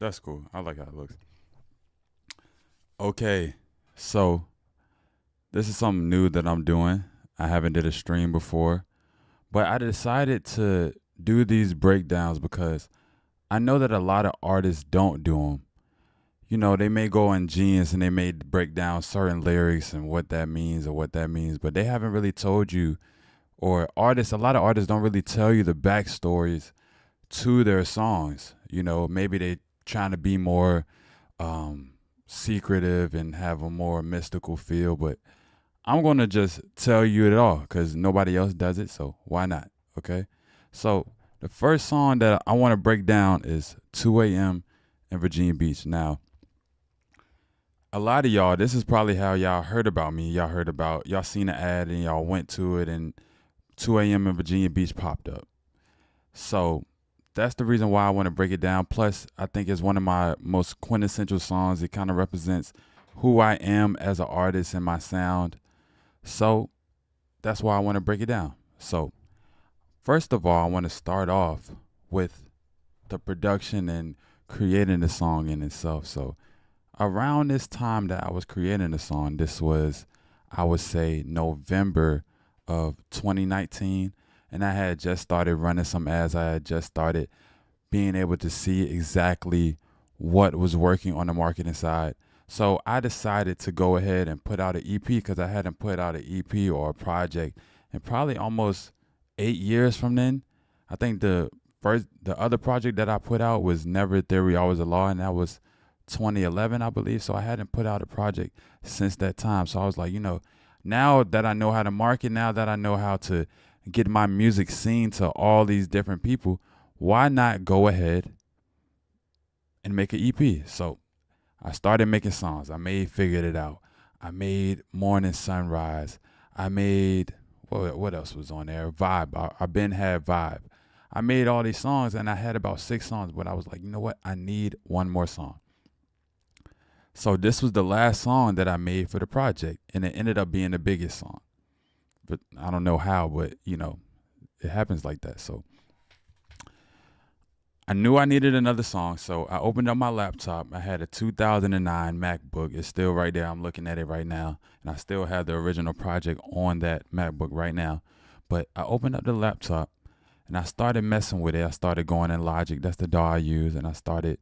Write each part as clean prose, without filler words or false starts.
That's cool. I like how it looks. Okay, so this is something new that I'm doing. I haven't did a stream before, but I decided to do these breakdowns because I know that a lot of artists don't do them. You know, they may go in Genius and they may break down certain lyrics and what that means or what that means, but they haven't really told you, or artists, a lot of artists don't really tell you the backstories to their songs. You know, maybe they trying to be more secretive and have a more mystical feel, but I'm gonna just tell you it all because nobody else does it, so why not? Okay. So the first song that I want to break down is 2 a.m. in Virginia Beach. Now, a lot of y'all, this is probably how y'all heard about me. Y'all heard about, y'all seen the ad and y'all went to it, and 2 a.m. in Virginia Beach popped up. So that's the reason why I want to break it down. Plus, I think it's one of my most quintessential songs. It kind of represents who I am as an artist and my sound. So that's why I want to break it down. So, first of all, I want to start off with the production and creating the song in itself. So, around this time that I was creating the song, this was, I would say, November of 2019. And I had just started running some ads. I had just started being able to see exactly what was working on the marketing side. So I decided to go ahead and put out an EP because I hadn't put out an EP or a project in probably almost 8 years from then. I think the other project that I put out was Never Theory, Always a Law, and that was 2011, I believe. So I hadn't put out a project since that time. So I was like, now that I know how to market, now that I know how to get my music seen to all these different people, why not go ahead and make an EP? So I started making songs. I made Figured It Out. I made Morning Sunrise. I made, what else was on there? Vibe. I been had Vibe. I made all these songs and I had about 6 songs, but I was like, you know what? I need one more song. So this was the last song that I made for the project, and it ended up being the biggest song. But I don't know how, but it happens like that. So I knew I needed another song, so I opened up my laptop. I had a 2009 MacBook. It's still right there. I'm looking at it right now, and I still have the original project on that MacBook right now. But I opened up the laptop, and I started messing with it. I started going in Logic. That's the DAW I use, and I started,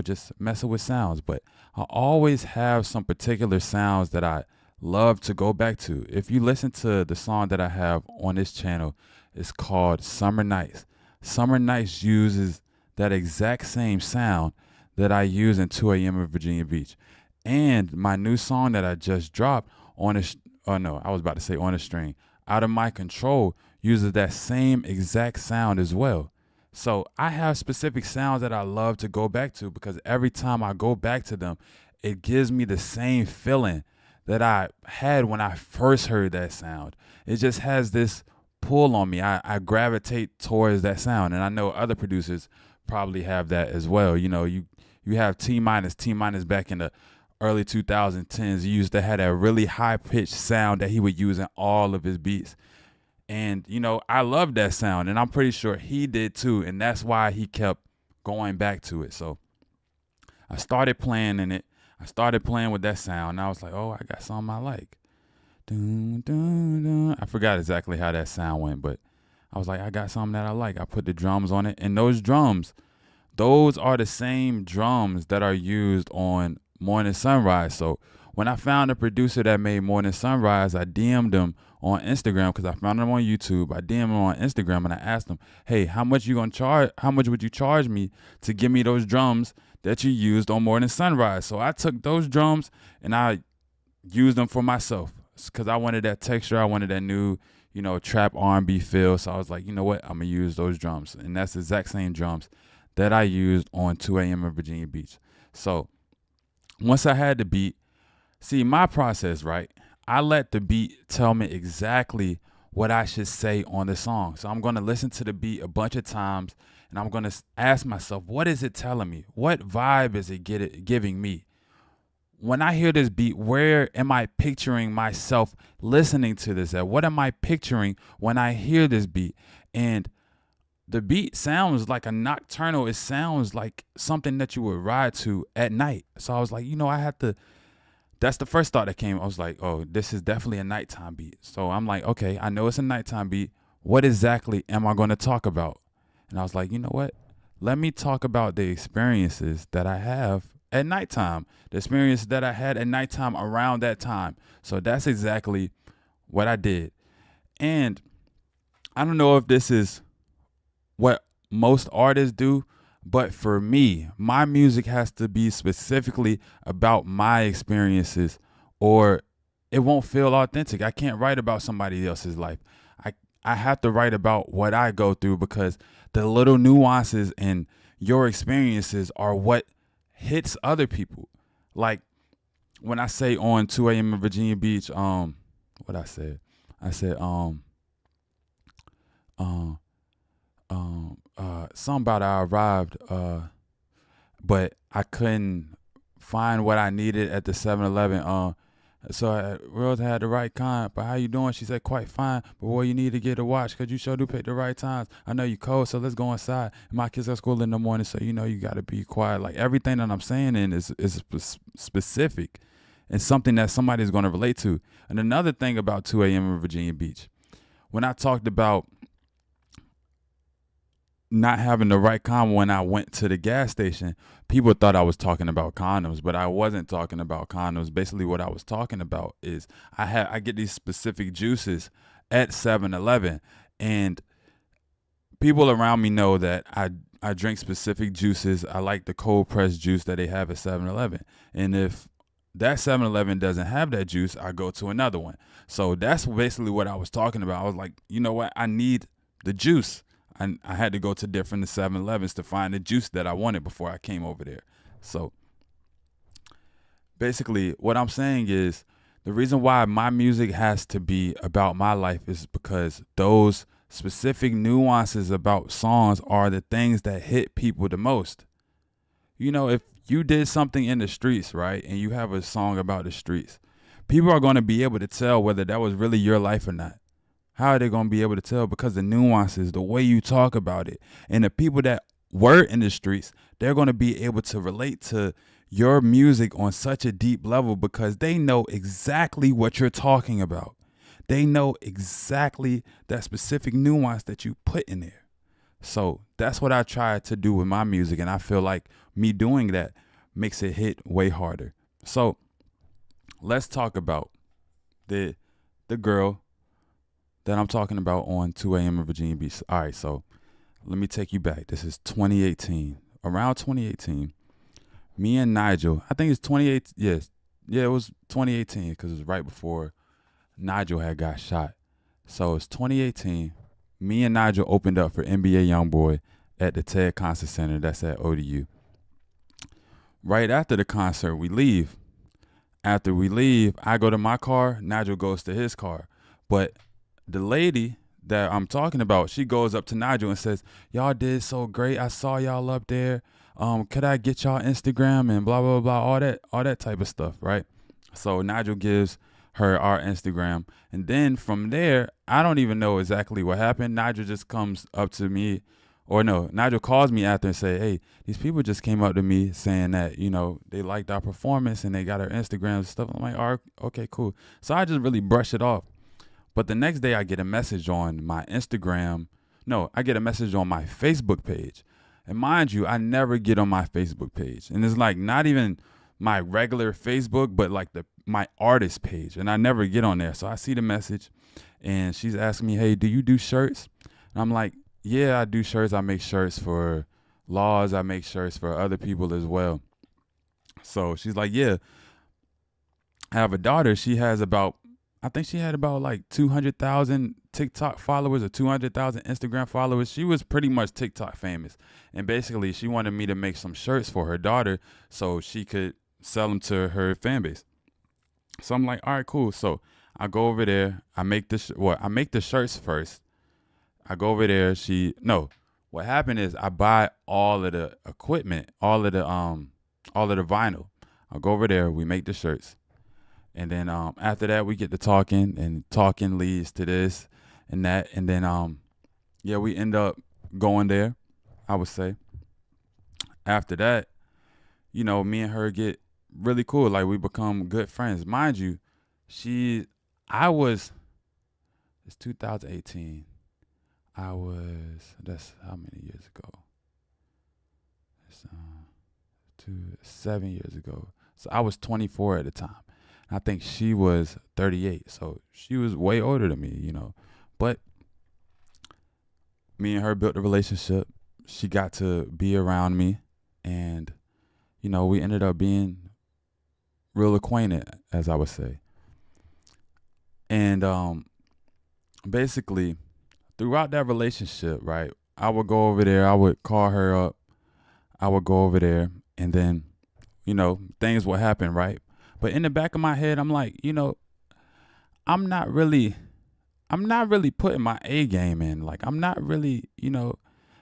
just messing with sounds. But I always have some particular sounds that I love to go back to. If you listen to the song that I have on this channel, it's called Summer Nights. Summer Nights uses that exact same sound that I use in 2 a.m. in Virginia Beach. And my new song that I just dropped on a, oh no, I was about to say on a string, Out of My Control, uses that same exact sound as well. So I have specific sounds that I love to go back to because every time I go back to them, it gives me the same feeling that I had when I first heard that sound. It just has this pull on me. I gravitate towards that sound. And I know other producers probably have that as well. You have T minus back in the early 2010s. He used to have that really high pitched sound that he would use in all of his beats. And, I love that sound, and I'm pretty sure he did too. And that's why he kept going back to it. So I started playing in it. I started playing with that sound. And I was like, oh, I got something I like. Dun, dun, dun. I forgot exactly how that sound went, but I was like, I got something that I like. I put the drums on it. And those drums, those are the same drums that are used on Morning Sunrise. So when I found a producer that made Morning Sunrise, I DM'd him on Instagram because I found him on YouTube. I DM'd him on Instagram and I asked him, hey, how much you gonna charge? How much would you charge me to give me those drums that you used on Morning Sunrise? So I took those drums and I used them for myself because I wanted that texture. I wanted that new, trap R&B feel. So I was like, you know what? I'm gonna use those drums, and that's the exact same drums that I used on 2 a.m. in Virginia Beach. So once I had the beat, see my process, right? I let the beat tell me exactly what I should say on the song. So I'm going to listen to the beat a bunch of times and I'm going to ask myself, what is it telling me? What vibe is it giving me? When I hear this beat, where am I picturing myself listening to this at? What am I picturing when I hear this beat? And the beat sounds like a nocturnal. It sounds like something that you would ride to at night. So I was like, I had to. That's the first thought that came. I was like, oh, this is definitely a nighttime beat. So I'm like, okay, I know it's a nighttime beat. What exactly am I going to talk about? And I was like, you know what? Let me talk about the experiences that I have at nighttime, the experience that I had at nighttime around that time. So that's exactly what I did. And I don't know if this is what most artists do, but for me, my music has to be specifically about my experiences or it won't feel authentic. I can't write about somebody else's life. I have to write about what I go through because the little nuances in your experiences are what hits other people. Like when I say on 2 a.m. in Virginia Beach, what I said? I said, um, something about I arrived, but I couldn't find what I needed at the 7-Eleven. So Rose had the right kind, but how you doing? She said, quite fine, but boy, you need to get a watch because you sure do pick the right times. I know you cold, so let's go inside. And my kids at school in the morning, so you got to be quiet. Like everything that I'm saying is specific and something that somebody's going to relate to. And another thing about 2 a.m. in Virginia Beach, when I talked about not having the right condom when I went to the gas station, people thought I was talking about condoms, but I wasn't talking about condoms. Basically, what I was talking about is I get these specific juices at 7-Eleven, and people around me know that I drink specific juices. I like the cold pressed juice that they have at 7-Eleven, and if that 7-Eleven doesn't have that juice, I go to another one. So that's basically what I was talking about. I was like, you know what? I need the juice. I had to go to different 7-Elevens to find the juice that I wanted before I came over there. So basically, what I'm saying is the reason why my music has to be about my life is because those specific nuances about songs are the things that hit people the most. If you did something in the streets, right, and you have a song about the streets, people are going to be able to tell whether that was really your life or not. How are they going to be able to tell? Because the nuances, the way you talk about it, and the people that were in the streets, they're going to be able to relate to your music on such a deep level because they know exactly what you're talking about. They know exactly that specific nuance that you put in there. So that's what I try to do with my music, and I feel like me doing that makes it hit way harder. So let's talk about the girl that I'm talking about on 2 a.m. in Virginia Beach. All right, so let me take you back. This is 2018. Around 2018, me and Nigel, I think it's 28. Yes, yeah, it was 2018 because it was right before Nigel had got shot. So it's 2018. Me and Nigel opened up for NBA YoungBoy at the TED Concert Center. That's at ODU. Right after the concert, we leave. After we leave, I go to my car. Nigel goes to his car. But the lady that I'm talking about, she goes up to Nigel and says, y'all did so great. I saw y'all up there. Could I get y'all Instagram and blah, blah, blah, all that type of stuff, right? So Nigel gives her our Instagram. And then from there, I don't even know exactly what happened. Nigel just comes up to me, or no, Nigel calls me after and say, hey, these people just came up to me saying that, they liked our performance and they got our Instagram and stuff. I'm like, all right, okay, cool. So I just really brush it off. But the next day I get a message on my Instagram. No, I get a message on my Facebook page. And mind you, I never get on my Facebook page. And it's like not even my regular Facebook, but like my artist page. And I never get on there. So I see the message and she's asking me, hey, do you do shirts? And I'm like, yeah, I do shirts. I make shirts for Laws. I make shirts for other people as well. So she's like, yeah, I have a daughter. I think she had about like 200,000 TikTok followers or 200,000 Instagram followers. She was pretty much TikTok famous. And basically, she wanted me to make some shirts for her daughter so she could sell them to her fan base. So I'm like, all right, cool. So I go over there. I make the shirts first. I go over there. What happened is I buy all of the equipment, all of the vinyl. I go over there. We make the shirts. And then after that, we get to talking, and talking leads to this and that. And then, we end up going there, I would say. After that, me and her get really cool. Like we become good friends. Mind you, she, I was, it's 2018. That's how many years ago? It's 7 years ago. So I was 24 at the time. I think she was 38. So she was way older than me. But me and her built a relationship. She got to be around me, and we ended up being real acquainted, as I would say. And basically, throughout that relationship, right, I would go over there, I would call her up, I would go over there, and then, things would happen, right? But in the back of my head, I'm like, I'm not really putting my A game in. Like, I'm not really,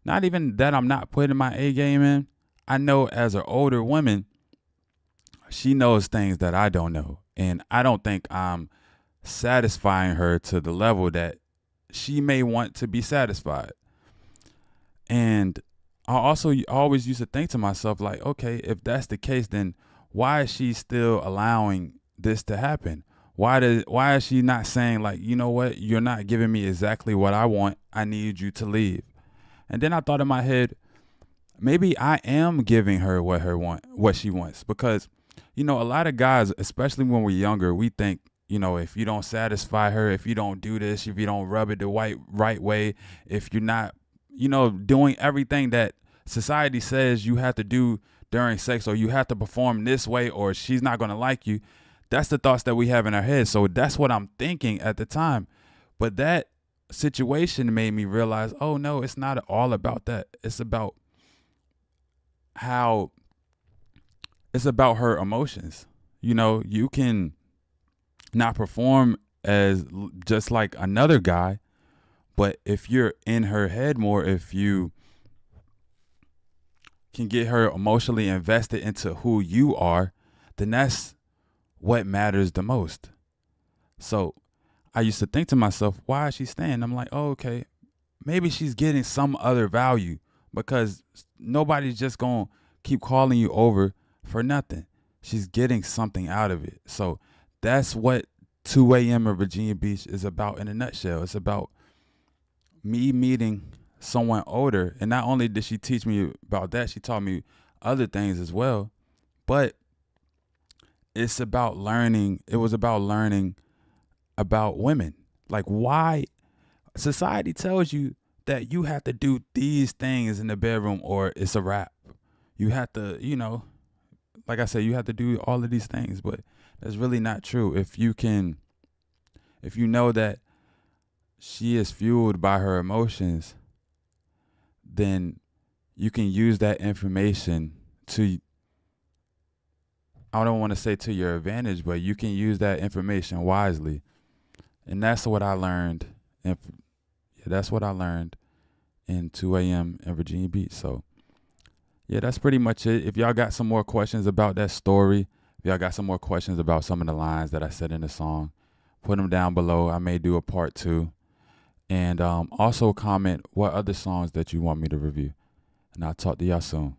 not even that I'm not putting my A game in. I know as an older woman, she knows things that I don't know. And I don't think I'm satisfying her to the level that she may want to be satisfied. And I always used to think to myself, like, okay, if that's the case, then why is she still allowing this to happen? Why is she not saying, like, you know what, you're not giving me exactly what I want. I need you to leave. And then I thought in my head, maybe I am giving her what she wants, because a lot of guys, especially when we're younger, we think, if you don't satisfy her, if you don't do this, if you don't rub it the right way, if you're not, doing everything that society says you have to do during sex, or you have to perform this way, or she's not going to like you. That's the thoughts that we have in our head. So that's what I'm thinking at the time. But that situation made me realize, oh no, it's not all about that. It's about her emotions. You can not perform as just like another guy, but if you're in her head more, if you can get her emotionally invested into who you are, then that's what matters the most. So I used to think to myself, why is she staying? I'm like, oh, okay, maybe she's getting some other value, because nobody's just going to keep calling you over for nothing. She's getting something out of it. So that's what 2 a.m. in Virginia Beach is about in a nutshell. It's about me meeting someone older. And not only did she teach me about that, she taught me other things as well. But it's about learning. It was about learning about women. Like, why society tells you that you have to do these things in the bedroom or it's a wrap. You have to, like I said, you have to do all of these things, but that's really not true. If you know that she is fueled by her emotions, then you can use that information to, I don't want to say to your advantage, but you can use that information wisely. And that's what I learned. That's what I learned in 2 a.m. in Virginia Beach. So, yeah, that's pretty much it. If y'all got some more questions about that story, if y'all got some more questions about some of the lines that I said in the song, put them down below. I may do a part 2. And also comment what other songs that you want me to review. And I'll talk to y'all soon.